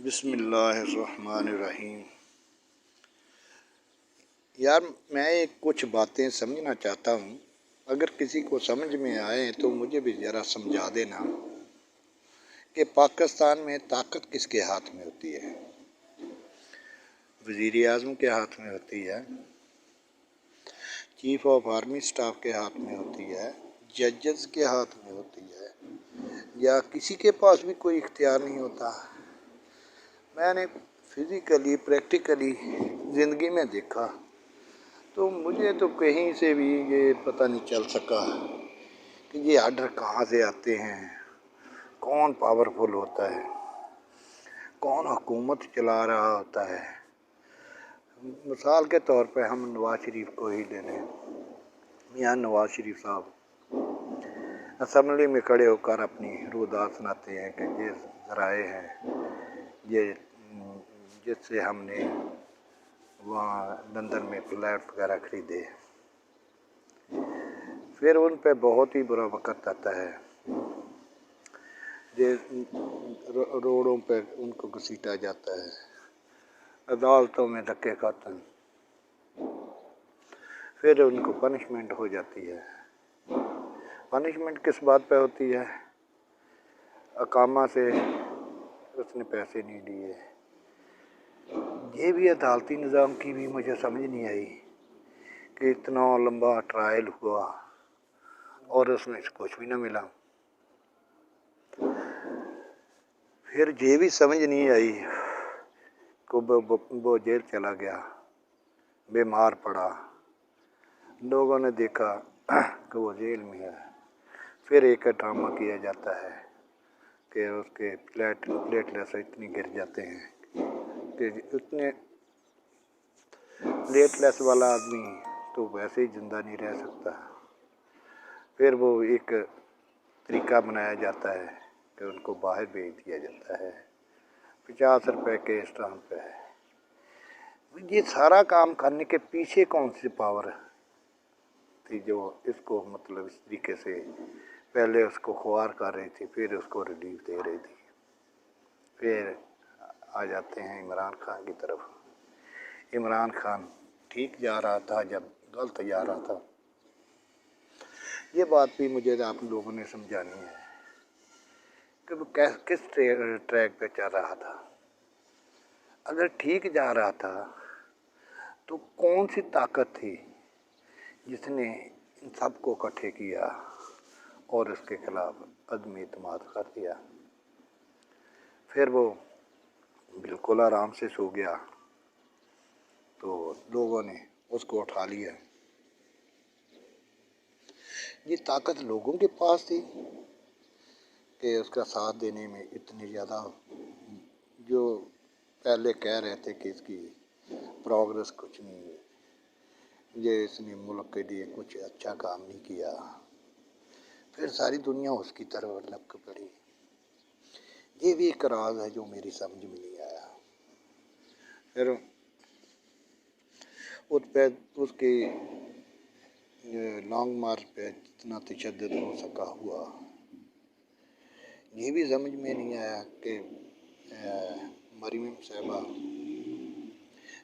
बिस्मिल्लाहिर्रहमानिर्रहीम। यार मैं एक कुछ बातें समझना चाहता हूँ, अगर किसी को समझ में आए तो मुझे भी ज़रा समझा देना कि पाकिस्तान में ताकत किसके हाथ में होती है। वज़ीर आज़म के हाथ में होती है, चीफ ऑफ आर्मी स्टाफ के हाथ में होती है, जजेस के हाथ में होती है, या किसी के पास भी कोई इख्तियार नहीं होता। मैंने फिज़िकली प्रैक्टिकली ज़िंदगी में देखा तो मुझे तो कहीं से भी ये पता नहीं चल सका कि ये आर्डर कहाँ से आते हैं, कौन पावरफुल होता है, कौन हुकूमत चला रहा होता है। मिसाल के तौर पे हम नवाज शरीफ को ही ले लें। मियाँ नवाज शरीफ साहब असम्बली में खड़े होकर अपनी रूदात सुनाते हैं कि ये ज़राए हैं, ये जिससे हमने वहाँ लंदन में फ्लैट वगैरह ख़रीदे। फिर उन पे बहुत ही बुरा वक़्त आता है, रोडों पे उनको घसीटा जाता है, अदालतों में धक्के खाते हैं, फिर उनको पनिशमेंट हो जाती है। पनिशमेंट किस बात पे होती है? अकामा से उसने पैसे नहीं दिए। ये भी अदालती निज़ाम की भी मुझे समझ नहीं आई कि इतना लंबा ट्रायल हुआ और उसमें से कुछ भी ना मिला। फिर ये भी समझ नहीं आई कि वो जेल चला गया, बीमार पड़ा, लोगों ने देखा कि वो जेल में है। फिर एक ड्रामा किया जाता है कि उसके प्लेटलेट्स इतनी गिर जाते हैं कि उतने प्लेटलेट्स वाला आदमी तो वैसे ही ज़िंदा नहीं रह सकता। फिर वो एक तरीका बनाया जाता है कि उनको बाहर भेज दिया जाता है, 50 रुपए के स्टाम्प पे। ये सारा काम करने के पीछे कौन सी पावर थी जो इसको मतलब इस तरीके से पहले उसको ख्वार कर रही थी, फिर उसको रिलीफ दे रही थी। फिर आ जाते हैं इमरान खान की तरफ। इमरान खान ठीक जा रहा था जब गलत जा रहा था। ये बात भी मुझे आप लोगों ने समझानी है कि वो किस ट्रैक पे चल रहा था। अगर ठीक जा रहा था तो कौन सी ताकत थी जिसने इन सबको इकट्ठे किया और उसके खिलाफ अदम एतमाद कर दिया। फिर वो बिल्कुल आराम से सो गया तो लोगों ने उसको उठा लिया। ये ताकत लोगों के पास थी कि उसका साथ देने में इतनी ज़्यादा, जो पहले कह रहे थे कि इसकी प्रोग्रेस कुछ नहीं है, ये इसने मुल्क के लिए कुछ अच्छा काम नहीं किया। फिर सारी दुनिया उसकी तरफ लपक पड़ी। ये भी एक राज है जो मेरी समझ में नहीं आया। फिर उस पे उसके लॉन्ग मार्च पे जितना तशद्दुद हो सका हुआ। ये भी समझ में नहीं आया कि मरियम साहिबा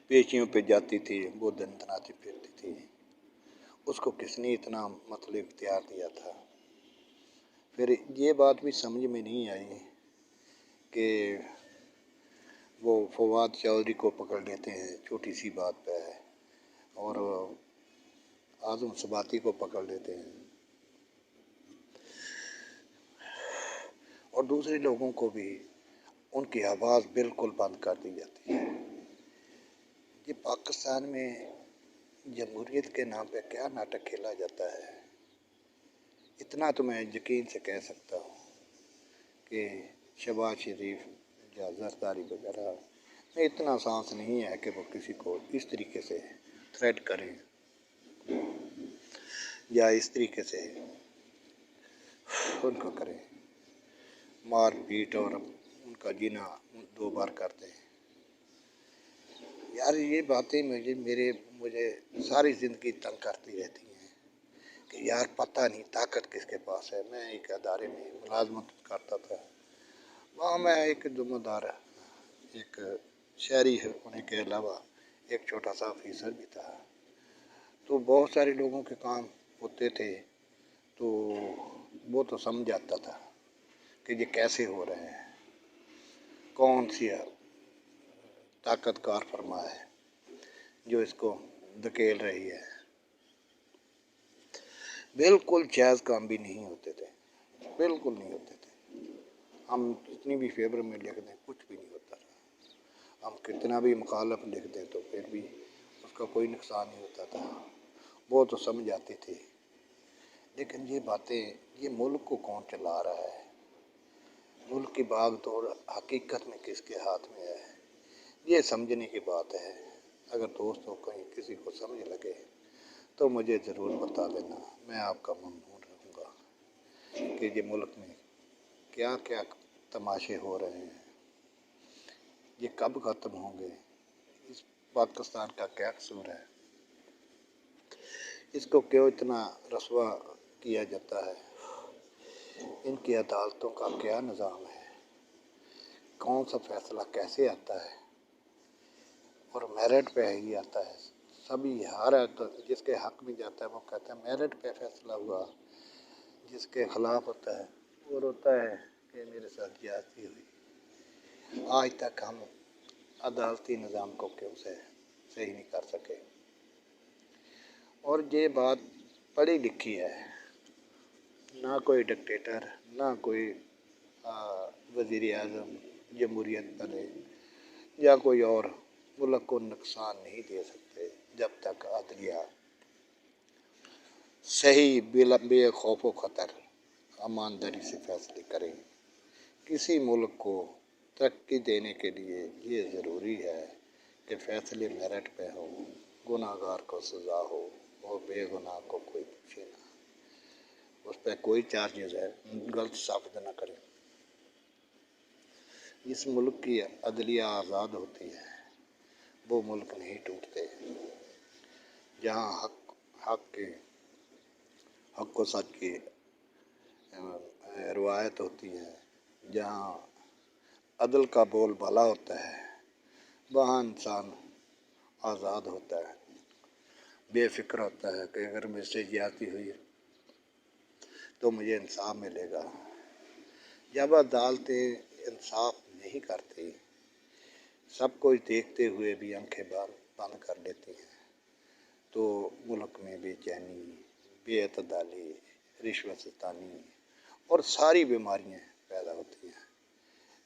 पेशियों पे जाती थी, वो दंदनाती फिरती थी, उसको किसने इतना मतलब इख्तियार दिया था। फिर ये बात भी समझ में नहीं आई कि वो फवाद चौधरी को पकड़ लेते हैं छोटी सी बात पे है, और आज़म सबाती को पकड़ लेते हैं, और दूसरे लोगों को भी उनकी आवाज़ बिल्कुल बंद कर दी जाती है। ये पाकिस्तान में जमहूरियत के नाम पे क्या नाटक खेला जाता है। इतना तो मैं यकीन से कह सकता हूँ कि शहबाज शरीफ या जरदारी वगैरह में इतना सांस नहीं है कि वो किसी को इस तरीके से थ्रेट करें या इस तरीके से उनको करें, मार पीट और उनका जीना 2 बार कर दें। यार ये बातें मुझे सारी ज़िंदगी तंग करती रहती हैं कि यार पता नहीं ताकत किसके पास है। मैं एक अदारे में मुलाजमत करता था, वहाँ मैं एक ज़िम्मेदार एक शहरी होने के अलावा एक छोटा सा ऑफिसर भी था। तो बहुत सारे लोगों के काम होते थे, तो वो तो समझ जाता था कि ये कैसे हो रहे हैं, कौन सी ताकतकार फरमा है जो इसको धकेल रही है। बिल्कुल जायज़ काम भी नहीं होते थे, बिल्कुल नहीं होते थे। हम कितनी भी फेवर में लिख दें कुछ भी नहीं होता था, हम कितना भी मुखालफ लिख दें तो फिर भी उसका कोई नुकसान नहीं होता था, वो तो समझ आती थी। लेकिन ये बातें, ये मुल्क को कौन चला रहा है, मुल्क की भाग दौड़ हकीकत में किसके हाथ में है, ये समझने की बात है। अगर दोस्तों कहीं किसी को समझ लगे तो मुझे ज़रूर बता देना, मैं आपका ममनून रहूँगा कि ये मुल्क में क्या क्या तमाशे हो रहे हैं, ये कब ख़त्म होंगे, इस पाकिस्तान का क्या कसूर है, इसको क्यों इतना रसवा किया जाता है, इनकी अदालतों का क्या निज़ाम है, कौन सा फ़ैसला कैसे आता है और मेरिट पे ही आता है। सभी हर तो जिसके हक़ में जाता है वो कहता है मेरिट पे फ़ैसला हुआ, जिसके ख़िलाफ़ होता है वो रोता है कि मेरे साथ ज़्यादती हुई। आज तक हम अदालती निज़ाम को क्यों से सही नहीं कर सके। और ये बात पढ़ी लिखी है, ना कोई डिक्टेटर, ना कोई वज़ीर आज़म जमहूरियत बने या कोई और मुल्क को नुकसान नहीं दे सकते जब तक अदलिया सही बे खौफ व ख़तर ईमानदारी से फैसले करें। किसी मुल्क को तरक्की देने के लिए ये ज़रूरी है कि फ़ैसले मेरिट पे हो, गुनाहगार को सज़ा हो और बेगुनाह को कोई पूछे ना, उस पर कोई चार्जेस है गलत साबित ना करे। इस मुल्क की अदलिया आज़ाद होती है, वो मुल्क नहीं टूटते। जहाँ हक व सच की रिवायत होती है, जहाँ अदल का बोल बाला होता है, वहाँ इंसान आज़ाद होता है, बेफिक्र होता है कि अगर मुझसे ज़्यादती हुई तो मुझे इंसाफ मिलेगा। जब अदालतें इंसाफ नहीं करती, सब कुछ देखते हुए भी आंखें बंद कर लेती हैं, तो मुल्क में बेचैनी, बेअतदाली, रिश्वततानी और सारी बीमारियाँ पैदा होती हैं।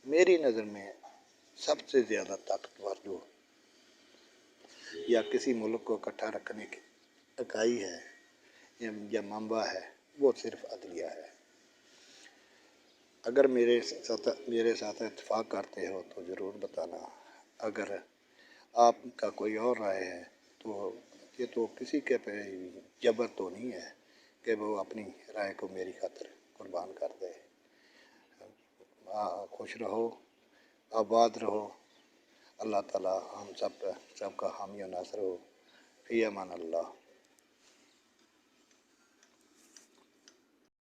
मेरी नज़र में सबसे ज़्यादा ताकतवर जो या किसी मुल्क को इकट्ठा रखने की इकाई है या मंबा है, वो सिर्फ अदलिया है। अगर मेरे साथ इत्तेफाक करते हो तो ज़रूर बताना। अगर आपका कोई और राय है तो ये तो किसी के पे जबर तो नहीं है कि वो अपनी राय को मेरी खातिर कुर्बान कर दे। खुश रहो, आबाद रहो, अल्लाह ताला हम सब का हामी और नासर हो। फ़ी अमान अल्लाह।